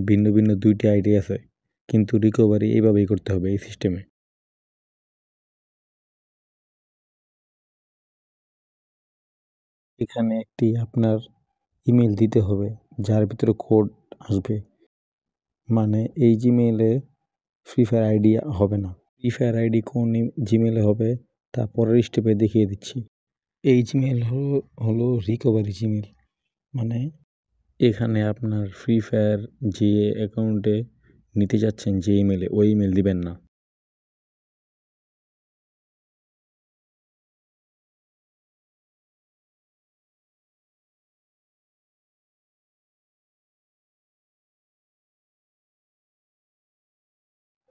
ভিন্ন ভিন্ন 2টি আইডি আছে, কিন্তু রিকভারি এইভাবেই করতে হবে এই সিস্টেমে। এখানে একটি আপনার ইমেল দিতে হবে যার ভিতরে কোড আসবে, মানে এই জিমেইলে ফ্রি ফায়ার আইডি হবে না। ফ্রি ফায়ার আইডি কোন জিমেইলে হবে তা পরের স্টেপে দেখিয়ে দিচ্ছি। এই জিমেইল হলো রিকভারি জিমেইল, মানে এখানে আপনার ফ্রি ফায়ার যে অ্যাকাউন্টে নিতে যাচ্ছেন যে ইমেলে, ওই ইমেল দিবেন না।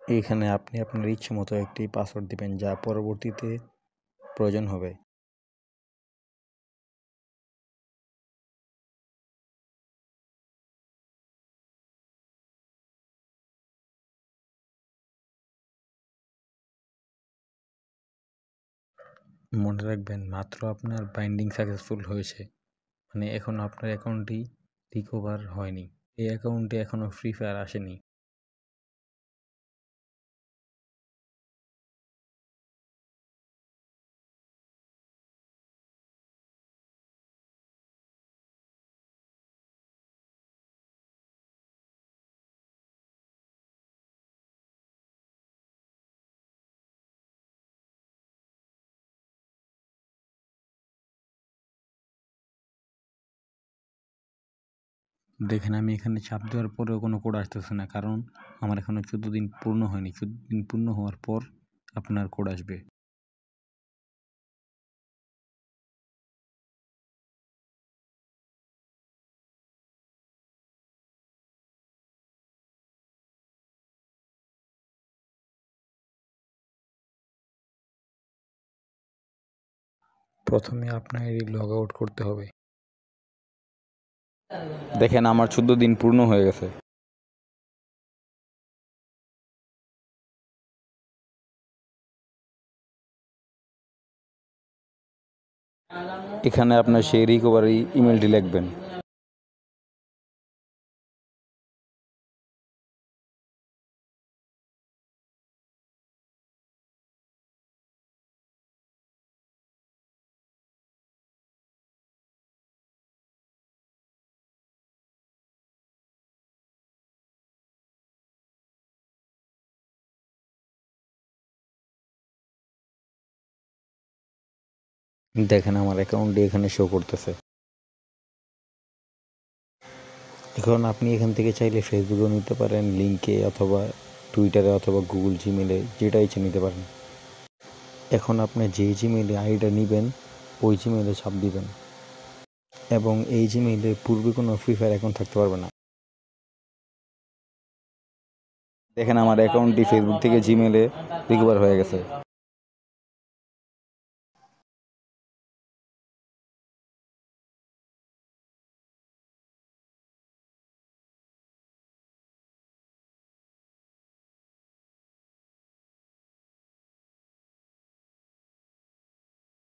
এখানে আপনি আপনার ইচ্ছে মতো একটি পাসওয়ার্ড দিবেন যা পরবর্তীতে প্রয়োজন হবে। মনে রাখবেন, মাত্র আপনার বাইন্ডিং সাকসেসফুল হয়েছে, মানে এখন আপনার অ্যাকাউন্টটি রিকভার হয়নি। এই অ্যাকাউন্টে এখনও ফ্রি ফায়ার আসেনি। দেখেন, আমি এখানে চাপ দেওয়ার পরেও কোনো কোড আসতেছে না, কারণ আমার এখনও 14 দিন পূর্ণ হয়নি। 14 দিন পূর্ণ হওয়ার পর আপনার কোড আসবে। প্রথমে আপনার আইডি লগ আউট করতে হবে। দেখেন, আমার 14 দিন পূর্ণ হয়ে গেছে। এখানে আপনার সেই রিকভারি ইমেলটি লিখবেন। দেখেন, আমার অ্যাকাউন্টটি এখানে শো করতেছে। এখন আপনি এখান থেকে চাইলে ফেসবুকেও নিতে পারেন, লিঙ্কে, অথবা টুইটারে, অথবা গুগল জিমেলে, যেটা ইচ্ছে নিতে পারেন। এখন আপনি যে জিমেইলে আইডিটা নেবেন ওই জিমেইলে চাপ দিবেন, এবং এই জিমেইলে পূর্বে কোনো ফ্রি ফায়ার অ্যাকাউন্ট থাকতে পারবে না। দেখেন, আমার অ্যাকাউন্টটি ফেসবুক থেকে জিমেইলে রিকভার হয়ে গেছে।